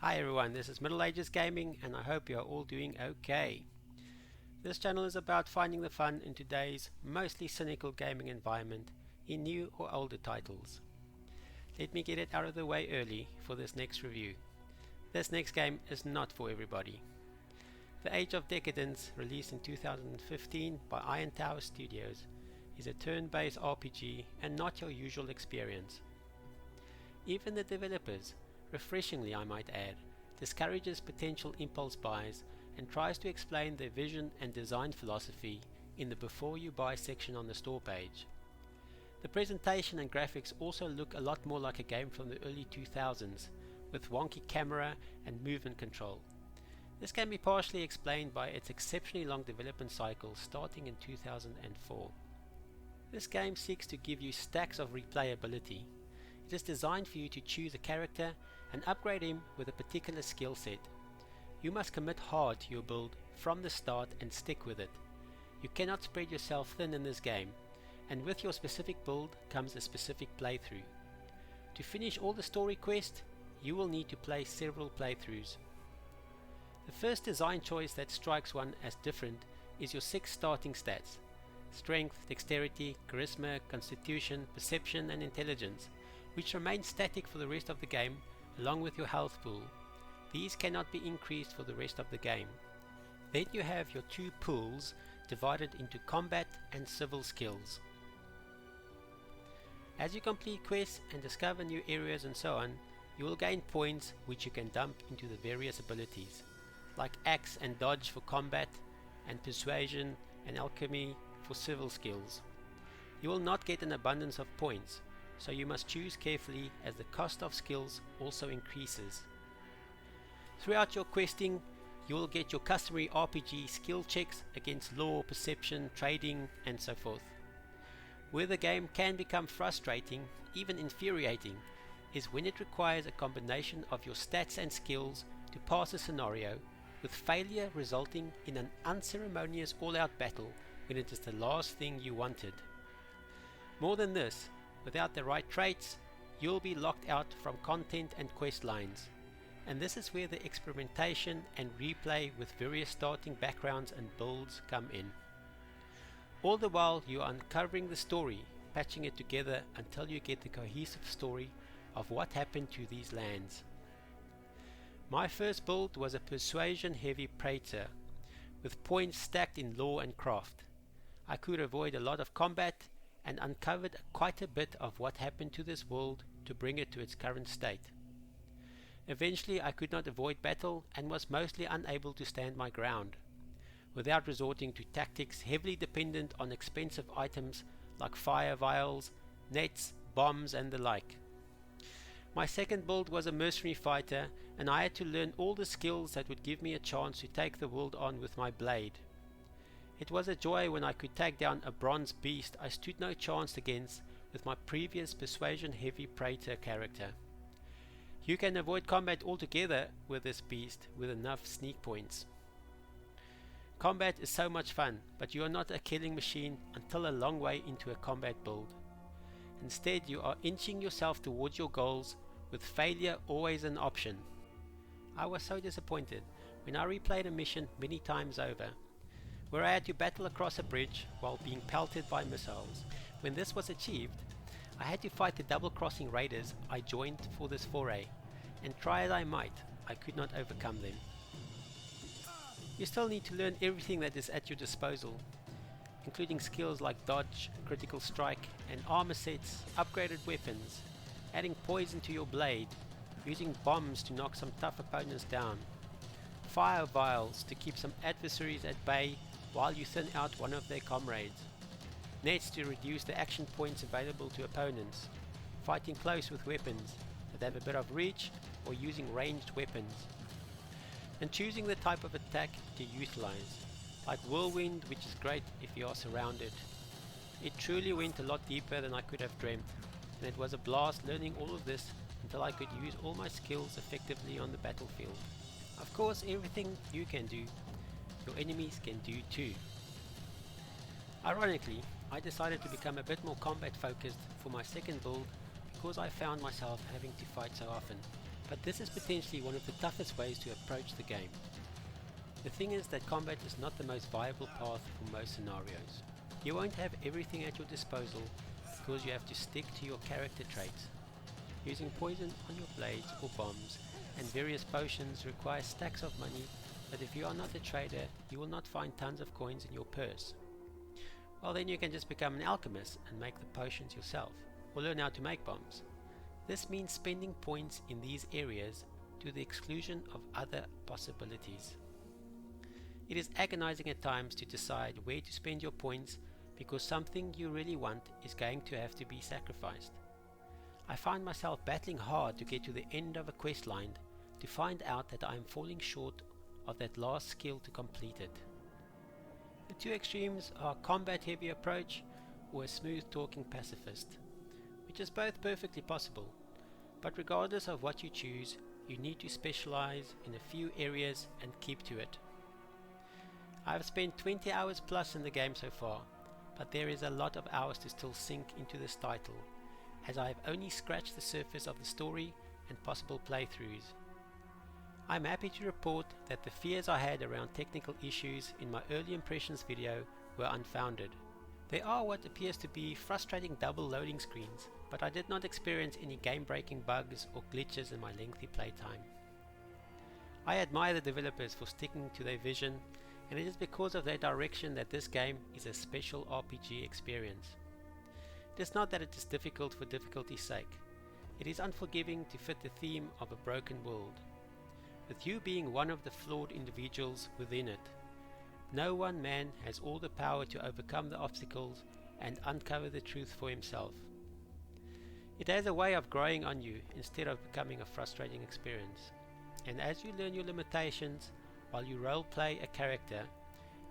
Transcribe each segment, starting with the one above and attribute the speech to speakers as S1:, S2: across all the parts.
S1: Hi everyone, this is Middle Ages Gaming and I hope you are all doing okay. This channel is about finding the fun in today's mostly cynical gaming environment in new or older titles. Let me get it out of the way early for this next review. This next game is not for everybody. The Age of Decadence, released in 2015 by Iron Tower Studios, is a turn-based RPG and not your usual experience. Even the developers, refreshingly I might add, discourages potential impulse buys and tries to explain their vision and design philosophy in the before you buy section on the store page. The presentation and graphics also look a lot more like a game from the early 2000s, with wonky camera and movement control. This can be partially explained by its exceptionally long development cycle starting in 2004. This game seeks to give you stacks of replayability. It is designed for you to choose a character and upgrade him with a particular skill set. You must commit hard to your build from the start and stick with it. You cannot spread yourself thin in this game, and with your specific build comes a specific playthrough. To finish all the story quests, you will need to play several playthroughs. The first design choice that strikes one as different is your 6 starting stats: strength, dexterity, charisma, constitution, perception and intelligence, which remain static for the rest of the game along with your health pool. These cannot be increased for the rest of the game. Then you have your 2 pools divided into combat and civil skills. As you complete quests and discover new areas and so on, you will gain points which you can dump into the various abilities, like axe and dodge for combat, and persuasion and alchemy for civil skills. You will not get an abundance of points, so you must choose carefully as the cost of skills also increases. Throughout your questing, you will get your customary RPG skill checks against law, perception, trading and so forth. Where the game can become frustrating, even infuriating, is when it requires a combination of your stats and skills to pass a scenario, with failure resulting in an unceremonious all-out battle when it is the last thing you wanted. More than this, without the right traits, you'll be locked out from content and quest lines, and this is where the experimentation and replay with various starting backgrounds and builds come in. All the while you are uncovering the story, patching it together until you get the cohesive story of what happened to these lands. My first build was a persuasion heavy praetor, with points stacked in law and craft. I could avoid a lot of combat and uncovered quite a bit of what happened to this world to bring it to its current state. Eventually I could not avoid battle and was mostly unable to stand my ground, without resorting to tactics heavily dependent on expensive items like fire vials, nets, bombs and the like. My second build was a mercenary fighter, and I had to learn all the skills that would give me a chance to take the world on with my blade. It was a joy when I could take down a bronze beast I stood no chance against with my previous persuasion heavy praetor character. You can avoid combat altogether with this beast with enough sneak points. Combat is so much fun, but you are not a killing machine until a long way into a combat build. Instead, you are inching yourself towards your goals, with failure always an option. I was so disappointed when I replayed a mission many times over, where I had to battle across a bridge while being pelted by missiles. When this was achieved, I had to fight the double-crossing raiders I joined for this foray, and try as I might, I could not overcome them. You still need to learn everything that is at your disposal, including skills like dodge, critical strike, and armor sets, upgraded weapons, adding poison to your blade, using bombs to knock some tough opponents down, fire vials to keep some adversaries at bay while you thin out one of their comrades, nets to reduce the action points available to opponents, fighting close with weapons that have a bit of reach or using ranged weapons, and choosing the type of attack to utilize, like whirlwind, which is great if you are surrounded. It truly went a lot deeper than I could have dreamt, and it was a blast learning all of this until I could use all my skills effectively on the battlefield. Of course, everything you can do, your enemies can do too. Ironically, I decided to become a bit more combat focused for my second build because I found myself having to fight so often. but this is potentially one of the toughest ways to approach the game. The thing is that combat is not the most viable path for most scenarios. You won't have everything at your disposal because you have to stick to your character traits. Using poison on your blades or bombs and various potions requires stacks of money, but if you are not a trader, you will not find tons of coins in your purse. Well, then you can just become an alchemist and make the potions yourself, or learn how to make bombs. This means spending points in these areas to the exclusion of other possibilities. It is agonizing at times to decide where to spend your points because something you really want is going to have to be sacrificed. I find myself battling hard to get to the end of a quest line to find out that I am falling short of that last skill to complete it. The two extremes are combat heavy approach or a smooth talking pacifist, which is both perfectly possible, but regardless of what you choose, you need to specialize in a few areas and keep to it. I have spent 20 hours plus in the game so far, but there is a lot of hours to still sink into this title, as I have only scratched the surface of the story and possible playthroughs. I am happy to report that the fears I had around technical issues in my early impressions video were unfounded. There are what appears to be frustrating double loading screens, but I did not experience any game-breaking bugs or glitches in my lengthy playtime. I admire the developers for sticking to their vision, and it is because of their direction that this game is a special RPG experience. It is not that it is difficult for difficulty's sake. It is unforgiving to fit the theme of a broken world, with you being one of the flawed individuals within it. No one man has all the power to overcome the obstacles and uncover the truth for himself. It has a way of growing on you instead of becoming a frustrating experience. And as you learn your limitations while you role-play a character,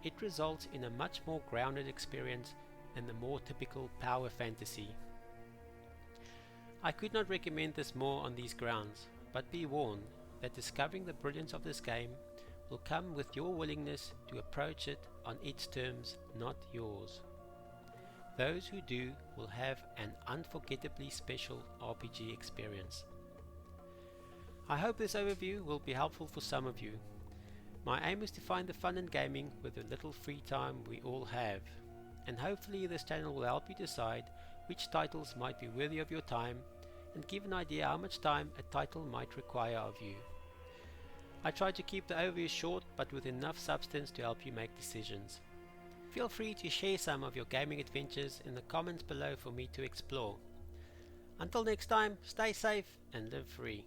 S1: it results in a much more grounded experience than the more typical power fantasy. I could not recommend this more on these grounds, but be warned that discovering the brilliance of this game will come with your willingness to approach it on its terms, not yours. Those who do will have an unforgettably special RPG experience. I hope this overview will be helpful for some of you. My aim is to find the fun in gaming with the little free time we all have, and hopefully this channel will help you decide which titles might be worthy of your time and give an idea how much time a title might require of you. I try to keep the overview short but with enough substance to help you make decisions. Feel free to share some of your gaming adventures in the comments below for me to explore. Until next time, stay safe and live free.